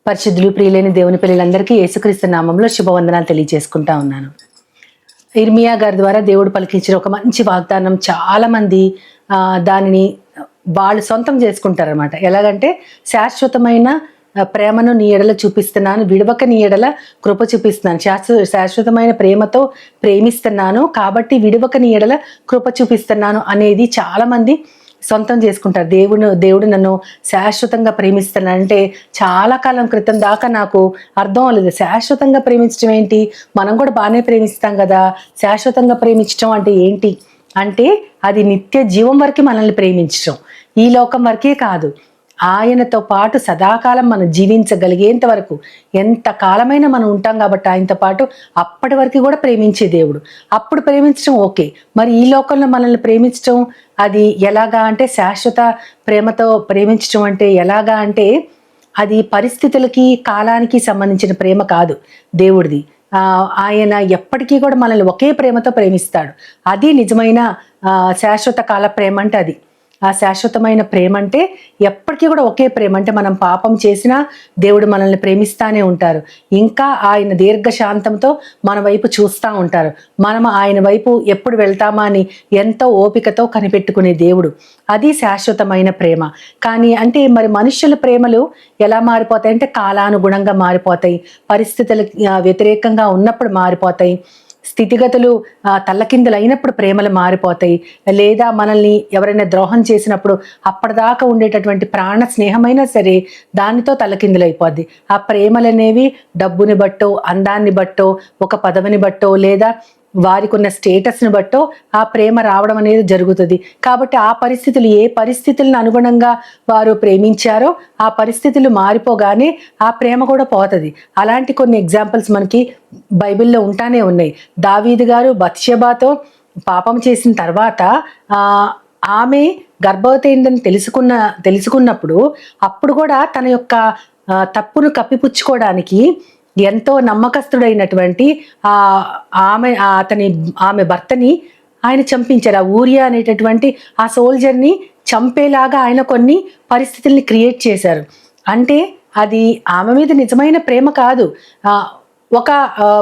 పరిశుద్ధులు ప్రియులైన దేవుని పిల్లలందరికీ యేసుక్రీస్తు నామంలో శుభవందనాలు తెలియజేసుకుంటా ఉన్నాను. ఇర్మియా గారి ద్వారా దేవుడు పలికించిన ఒక మంచి వాగ్దానం చాలా మంది దానిని వాళ్ళు సొంతం చేసుకుంటారనమాట. ఎలాగంటే శాశ్వతమైన ప్రేమను నీ ఎడల చూపిస్తున్నాను, విడవక నీ ఎడల కృప చూపిస్తున్నాను, శాశ్వతమైన ప్రేమతో ప్రేమిస్తున్నాను కాబట్టి విడవక నీ ఎడల కృప చూపిస్తున్నాను అనేది చాలా మంది సొంతం చేసుకుంటారు. దేవుడు నన్ను శాశ్వతంగా ప్రేమిస్తానంటే చాలా కాలం క్రితం దాకా నాకు అర్థం అవ్వలేదు. శాశ్వతంగా ప్రేమించడం ఏంటి, మనం కూడా బాగానే ప్రేమిస్తాం కదా, శాశ్వతంగా ప్రేమించడం అంటే ఏంటి అంటే అది నిత్య జీవం వరకు మనల్ని ప్రేమించడం, ఈ లోకం వరకే కాదు, ఆయనతో పాటు సదాకాలం మనం జీవించగలిగేంత వరకు, ఎంత కాలమైనా మనం ఉంటాం కాబట్టి ఆయనతో పాటు అప్పటి వరకు కూడా ప్రేమించే దేవుడు. అప్పుడు ప్రేమించడం ఓకే, మరి ఈ లోకంలో మనల్ని ప్రేమించడం అది ఎలాగా అంటే, శాశ్వత ప్రేమతో ప్రేమించడం అంటే ఎలాగా అంటే అది పరిస్థితులకి కాలానికి సంబంధించిన ప్రేమ కాదు దేవుడిది. ఆయన ఎప్పటికీ కూడా మనల్ని ఒకే ప్రేమతో ప్రేమిస్తాడు. అది నిజమైన శాశ్వత కాల ప్రేమ అంటే అది. ఆ శాశ్వతమైన ప్రేమ అంటే ఎప్పటికీ కూడా ఒకే ప్రేమ. అంటే మనం పాపం చేసినా దేవుడు మనల్ని ప్రేమిస్తానే ఉంటారు, ఇంకా ఆయన దీర్ఘశాంతంతో మన వైపు చూస్తూ ఉంటారు. మనం ఆయన వైపు ఎప్పుడు వెళ్తామా అని ఎంతో ఓపికతో కనిపెట్టుకునే దేవుడు. అది శాశ్వతమైన ప్రేమ. కానీ అంటే మరి మనుషుల ప్రేమలు ఎలా మారిపోతాయి అంటే కాలానుగుణంగా మారిపోతాయి, పరిస్థితులకు వ్యతిరేకంగా ఉన్నప్పుడు మారిపోతాయి, స్థితిగతులు తల్లకిందులు అయినప్పుడు ప్రేమలు మారిపోతాయి, లేదా మనల్ని ఎవరైనా ద్రోహం చేసినప్పుడు అప్పటిదాకా ఉండేటటువంటి ప్రాణ స్నేహమైనా సరే దానితో తల్లకిందులు అయిపోద్ది. ఆ ప్రేమలు అనేవి డబ్బుని బట్టో, అందాన్ని బట్టో, ఒక పదవిని బట్టో, లేదా వారికి ఉన్న స్టేటస్ని బట్టో ఆ ప్రేమ రావడం అనేది జరుగుతుంది. కాబట్టి ఆ పరిస్థితులు, ఏ పరిస్థితులను అనుగుణంగా వారు ప్రేమించారో ఆ పరిస్థితులు మారిపోగానే ఆ ప్రేమ కూడా పోతుంది. అలాంటి కొన్ని ఎగ్జాంపుల్స్ మనకి బైబిల్లో ఉంటానే ఉన్నాయి. దావీదు గారు బత్షెబాతో పాపం చేసిన తర్వాత ఆమె గర్భవతి అయిందని తెలుసుకున్నప్పుడు అప్పుడు కూడా తన యొక్క తప్పును కప్పిపుచ్చుకోవడానికి ఎంతో నమ్మకస్తుడైనటువంటి ఆమె భర్తని ఆయన చంపించారు. ఆ ఊరియా అనేటటువంటి ఆ సోల్జర్ని చంపేలాగా ఆయన కొన్ని పరిస్థితుల్ని క్రియేట్ చేశారు. అంటే అది ఆమె మీద నిజమైన ప్రేమ కాదు, ఒక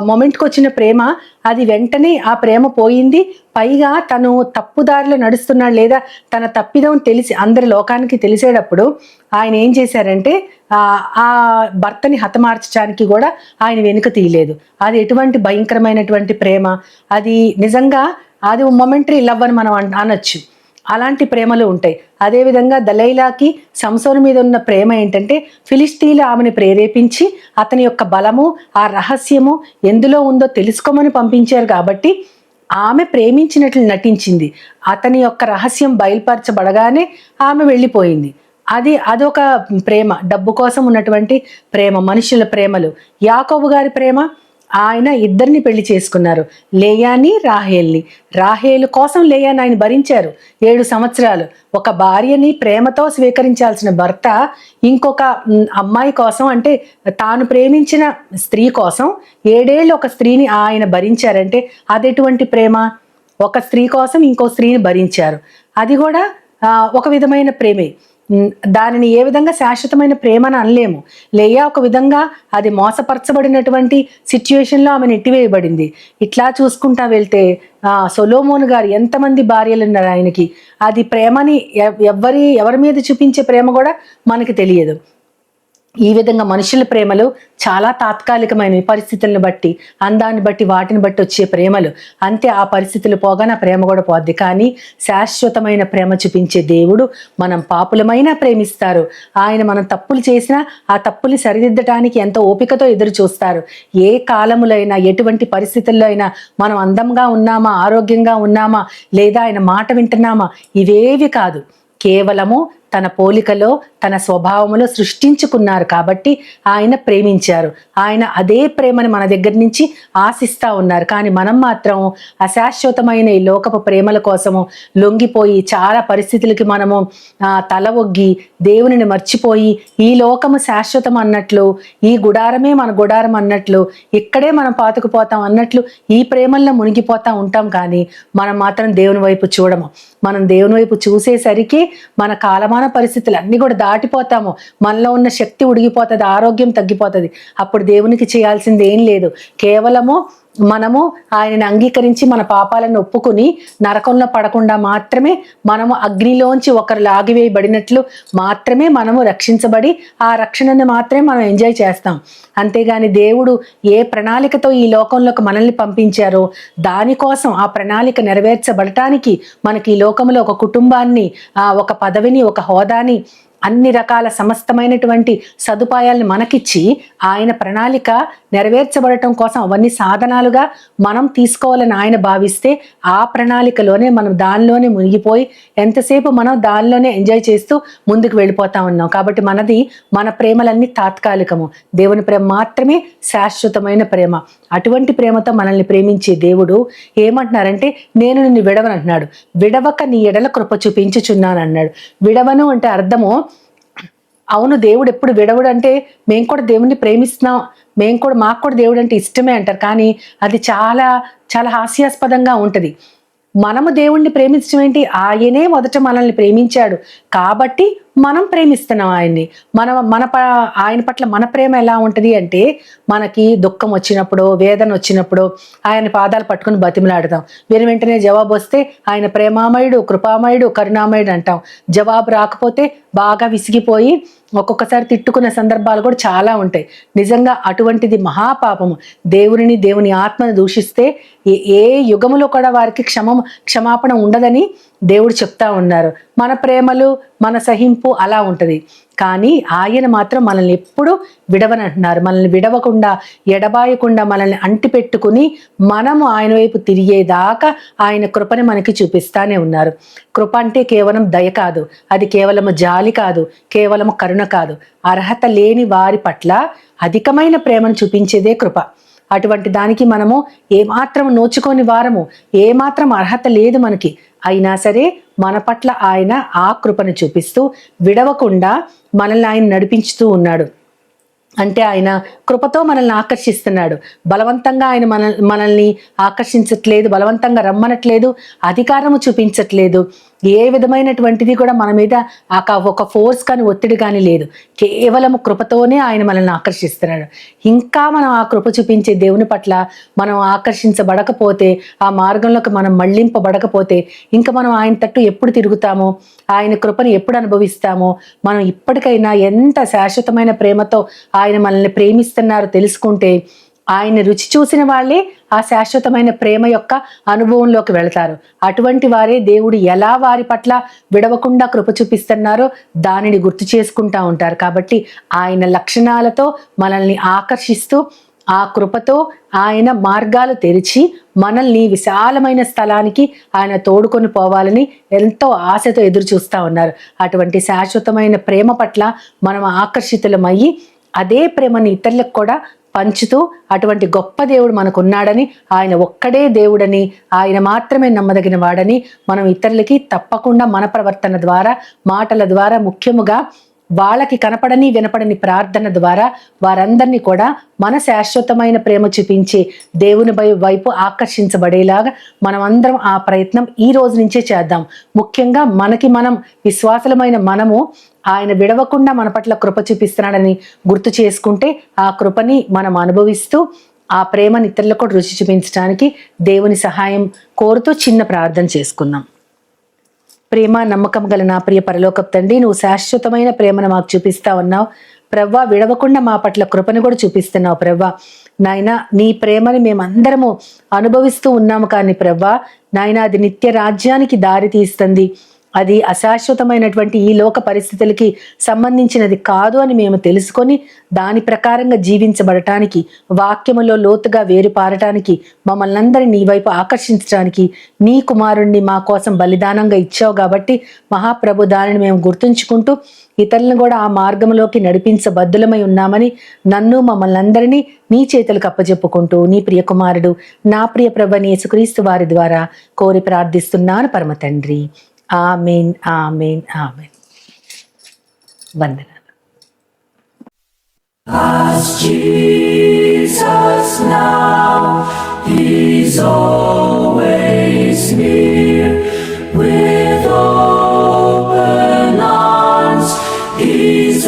మొమెంట్కి వచ్చిన ప్రేమ. అది వెంటనే ఆ ప్రేమ పోయింది. పైగా తను తప్పుదారిలో నడుస్తున్నాడు, లేదా తన తప్పిదం తెలిసి అందరి లోకానికి తెలిసేటప్పుడు ఆయన ఏం చేశారంటే ఆ భర్తని హతమార్చడానికి కూడా ఆయన వెనుక తీయలేదు. అది ఎటువంటి భయంకరమైనటువంటి ప్రేమ! అది నిజంగా అది మొమెంటరీ లవ్ అని మనం అనొచ్చు. అలాంటి ప్రేమలు ఉంటాయి. అదేవిధంగా దలైలాకి సంసోను మీద ఉన్న ప్రేమ ఏంటంటే ఫిలిస్తీన్లు ఆమెను ప్రేరేపించి అతని యొక్క బలము, ఆ రహస్యము ఎందులో ఉందో తెలుసుకోమని పంపించారు కాబట్టి ఆమె ప్రేమించినట్లు నటించింది. అతని యొక్క రహస్యం బయలుపరచబడగానే ఆమె వెళ్ళిపోయింది. అదొక ప్రేమ, డబ్బు కోసం ఉన్నటువంటి ప్రేమ, మనుషుల ప్రేమలు. యాకోబు గారి ప్రేమ, ఆయన ఇద్దరిని పెళ్లి చేసుకున్నారు, లేయాని రాహేల్ని. రాహేలు కోసం లేయాని ఆయన భరించారు 7 సంవత్సరాలు. ఒక భార్యని ప్రేమతో స్వీకరించాల్సిన భర్త ఇంకొక అమ్మాయి కోసం, అంటే తాను ప్రేమించిన స్త్రీ కోసం 7 ఏళ్ళు ఒక స్త్రీని ఆయన భరించారంటే అది ఎటువంటి ప్రేమ! ఒక స్త్రీ కోసం ఇంకో స్త్రీని భరించారు. అది కూడా ఒక విధమైన ప్రేమే. దానిని ఏ విధంగా శాశ్వతమైన ప్రేమను అనలేము. లేయా ఒక విధంగా అది మోసపరచబడినటువంటి సిచ్యువేషన్లో ఆమె నెట్టివేయబడింది. ఇట్లా చూసుకుంటా వెళ్తే సొలొమోను గారు ఎంతమంది భార్యలు ఉన్నారు ఆయనకి. అది ప్రేమని ఎవరి మీద చూపించే ప్రేమ కూడా మనకి తెలియదు. ఈ విధంగా మనుషుల ప్రేమలు చాలా తాత్కాలికమైనవి, పరిస్థితులను బట్టి, అందాన్ని బట్టి, వాటిని బట్టి వచ్చే ప్రేమలు. అంతే, ఆ పరిస్థితులు పోగానే ఆ ప్రేమ కూడా పోద్ది. కానీ శాశ్వతమైన ప్రేమ చూపించే దేవుడు మనం పాపులమైనా ప్రేమిస్తారు. ఆయన మనం తప్పులు చేసినా ఆ తప్పుల్ని సరిదిద్దటానికి ఎంతో ఓపికతో ఎదురు చూస్తారు. ఏ కాలములైనా, ఎటువంటి పరిస్థితుల్లో అయినా మనం అందంగా ఉన్నామా, ఆరోగ్యంగా ఉన్నామా, లేదా ఆయన మాట వింటున్నామా, ఇవేవి కాదు. కేవలము తన పోలికలో, తన స్వభావములో సృష్టించుకున్నారు కాబట్టి ఆయన ప్రేమించారు. ఆయన అదే ప్రేమని మన దగ్గర నుంచి ఆశిస్తూ ఉన్నారు. కానీ మనం మాత్రం అశాశ్వతమైన ఈ లోకపు ప్రేమల కోసము లొంగిపోయి చాలా పరిస్థితులకి మనము తల ఒగ్గి దేవునిని మర్చిపోయి ఈ లోకము శాశ్వతం అన్నట్లు, ఈ గుడారమే మన గుడారం అన్నట్లు, ఇక్కడే మనం పాతుకుపోతాం అన్నట్లు ఈ ప్రేమల్లో మునిగిపోతా ఉంటాం. కానీ మనం మాత్రం దేవుని వైపు చూడము. మనం దేవుని వైపు చూసేసరికి మన కాలమాన పరిస్థితులు అన్నీ కూడా దాటిపోతాము. మనలో ఉన్న శక్తి ఉడిగిపోతుంది, ఆరోగ్యం తగ్గిపోతుంది. అప్పుడు దేవునికి చేయాల్సింది ఏం లేదు. కేవలము మనము ఆయనని అంగీకరించి మన పాపాలను ఒప్పుకుని నరకంలో పడకుండా మాత్రమే మనము అగ్నిలోంచి ఒకరు లాగివేయబడినట్లు మాత్రమే మనము రక్షించబడి ఆ రక్షణను మాత్రమే మనం ఎంజాయ్ చేస్తాం. అంతేగాని దేవుడు ఏ ప్రణాళికతో ఈ లోకంలోకి మనల్ని పంపించారో దానికోసం ఆ ప్రణాళిక నెరవేర్చబడటానికి మనకి ఈ లోకంలో ఒక కుటుంబాన్ని, ఒక పదవిని, ఒక హోదాని, అన్ని రకాల సమస్తమైనటువంటి సదుపాయాలను మనకిచ్చి ఆయన ప్రణాళిక నెరవేర్చబడటం కోసం అవన్నీ సాధనాలుగా మనం తీసుకోవాలని ఆయన భావిస్తే ఆ ప్రణాళికలోనే మనం దానిలోనే మునిగిపోయి ఎంతసేపు మనం దానిలోనే ఎంజాయ్ చేస్తూ ముందుకు వెళ్ళిపోతా ఉన్నాం. కాబట్టి మన ప్రేమలన్నీ తాత్కాలికము. దేవుని ప్రేమ మాత్రమే శాశ్వతమైన ప్రేమ. అటువంటి ప్రేమతో మనల్ని ప్రేమించే దేవుడు ఏమంటున్నారంటే, నేను నిన్ను విడవను అంటున్నాడు. విడవక నీ ఎడల కృప చూపించుచున్నాను అన్నాడు. విడవను అంటే అర్థము, అవును దేవుడు ఎప్పుడు విడవడు అంటే మేము కూడా దేవుణ్ణి ప్రేమిస్తున్నాం, మాకు కూడా దేవుడు అంటే ఇష్టమే అంటారు. కానీ అది చాలా చాలా హాస్యాస్పదంగా ఉంటుంది. మనము దేవుణ్ణి ప్రేమించడం ఏంటి? ఆయనే మొదట మనల్ని ప్రేమించాడు కాబట్టి మనం ప్రేమిస్తున్నాం ఆయన్ని. ఆయన పట్ల మన ప్రేమ ఎలా ఉంటుంది అంటే, మనకి దుఃఖం వచ్చినప్పుడు, వేదన వచ్చినప్పుడు ఆయన పాదాలు పట్టుకుని బతిమలాడతాం. వెంటనే జవాబు వస్తే ఆయన ప్రేమామయుడు, కృపామయుడు, కరుణామయుడు అంటాం. జవాబు రాకపోతే బాగా విసిగిపోయి ఒక్కొక్కసారి తిట్టుకునే సందర్భాలు కూడా చాలా ఉంటాయి. నిజంగా అటువంటిది మహాపాపము. దేవుని ఆత్మను దూషిస్తే ఏ యుగములో కూడా వారికి క్షమాపణ ఉండదని దేవుడు చెప్తా ఉన్నారు. మన ప్రేమలు, మన సహింపు అలా ఉంటది. కానీ ఆయన మాత్రం మనల్ని ఎప్పుడు విడవనంటున్నారు. మనల్ని విడవకుండా, ఎడబాయకుండా మనల్ని అంటిపెట్టుకుని మనము ఆయన వైపు తిరిగేదాకా ఆయన కృపని మనకి చూపిస్తానే ఉన్నారు. కృప అంటే కేవలం దయ కాదు, అది కేవలము జాలి కాదు, కేవలము కరుణ కాదు. అర్హత లేని వారి పట్ల అధికమైన ప్రేమను చూపించేదే కృప. అటువంటి దానికి మనము ఏమాత్రం నోచుకోని వారము, ఏమాత్రం అర్హత లేదు మనకి. అయినా సరే మన పట్ల ఆయన ఆ కృపను చూపిస్తూ విడవకుండా మనల్ని ఆయన నడిపించుతూ ఉన్నాడు. అంటే ఆయన కృపతో మనల్ని ఆకర్షిస్తున్నాడు. బలవంతంగా ఆయన మనల్ని ఆకర్షించట్లేదు, బలవంతంగా రమ్మనట్లేదు, అధికారము చూపించట్లేదు. ఏ విధమైనటువంటిది కూడా మన మీద ఒక ఫోర్స్ కానీ ఒత్తిడి కానీ లేదు. కేవలము కృపతోనే ఆయన మనల్ని ఆకర్షిస్తున్నాడు. ఇంకా మనం ఆ కృప చూపించే దేవుని పట్ల మనం ఆకర్షించబడకపోతే, ఆ మార్గంలోకి మనం మళ్లింపబడకపోతే ఇంకా మనం ఆయన తట్టు ఎప్పుడు తిరుగుతామో, ఆయన కృపను ఎప్పుడు అనుభవిస్తామో, మనం ఇప్పటికైనా ఎంత శాశ్వతమైన ప్రేమతో ఆయన మనల్ని ప్రేమిస్తున్నారో తెలుసుకుంటే, ఆయన రుచి చూసిన వాళ్ళే ఆ శాశ్వతమైన ప్రేమ యొక్క అనుభవంలోకి వెళతారు. అటువంటి వారే దేవుడు ఎలా వారి పట్ల విడవకుండా కృప చూపిస్తున్నారో దానిని గుర్తు చేసుకుంటా ఉంటారు. కాబట్టి ఆయన లక్షణాలతో మనల్ని ఆకర్షిస్తూ ఆ కృపతో ఆయన మార్గాలు తెరిచి మనల్ని విశాలమైన స్థలానికి ఆయన తోడుకొని పోవాలని ఎంతో ఆశతో ఎదురు చూస్తూ ఉన్నారు. అటువంటి శాశ్వతమైన ప్రేమ పట్ల మనం ఆకర్షితులమయ్యి అదే ప్రేమని ఇతరులకు కూడా పంచుతూ, అటువంటి గొప్ప దేవుడు మనకు ఉన్నాడని, ఆయన ఒక్కడే దేవుడని, ఆయన మాత్రమే నమ్మదగిన వాడని మనం ఇతరులకి తప్పకుండా మన ప్రవర్తన ద్వారా, మాటల ద్వారా, ముఖ్యముగా వాళ్ళకి కనపడని వినపడని ప్రార్థన ద్వారా వారందరినీ కూడా మన శాశ్వతమైన ప్రేమ చూపించే దేవుని వైపు ఆకర్షించబడేలాగా మనం అందరం ఆ ప్రయత్నం ఈ రోజు నుంచే చేద్దాం. ముఖ్యంగా మనం విశ్వాసులమైన మనము ఆయన విడవకుండా మన పట్ల కృప చూపిస్తున్నాడని గుర్తు చేసుకుంటే ఆ కృపని మనం అనుభవిస్తూ ఆ ప్రేమని ఇతరులకు కూడా రుచి చూపించడానికి దేవుని సహాయం కోరుతూ చిన్న ప్రార్థన చేసుకుందాం. ప్రేమ నమ్మకం గల నా ప్రియ పరలోకపు తండ్రి, నువ్వు శాశ్వతమైన ప్రేమను మాకు చూపిస్తా ఉన్నావు ప్రవ్వా. విడవకుండా మా పట్ల కృపను కూడా చూపిస్తున్నావు ప్రవ్వా. నాయన నీ ప్రేమని మేమందరము అనుభవిస్తూ ఉన్నాము. కానీ ప్రవ్వా నాయన అది నిత్య రాజ్యానికి దారి తీస్తుంది. అది అశాశ్వతమైనటువంటి ఈ లోక పరిస్థితులకి సంబంధించినది కాదు అని మేము తెలుసుకొని దాని ప్రకారంగా జీవించబడటానికి, వాక్యములో లోతుగా వేరుపారటానికి, మమ్మల్ని అందరినీ నీ వైపు ఆకర్షించడానికి నీ కుమారుణ్ణి మా కోసం బలిదానంగా ఇచ్చావు. కాబట్టి మహాప్రభు దానిని మేము గుర్తుంచుకుంటూ ఇతరులను కూడా ఆ మార్గంలోకి నడిపించబద్దులమై ఉన్నామని నన్ను మమ్మల్ని అందరినీ నీ చేతులకు అప్పజెప్పుకుంటూ నీ ప్రియ కుమారుడు నా ప్రియ ప్రభువైన యేసుక్రీస్తు వారి ద్వారా కోరి ప్రార్థిస్తున్నాను పరమ తండ్రి. ఆమేన్, ఆమేన్, ఆమేన్. వందనాలు. As Jesus now, He's always near. with open arms. He's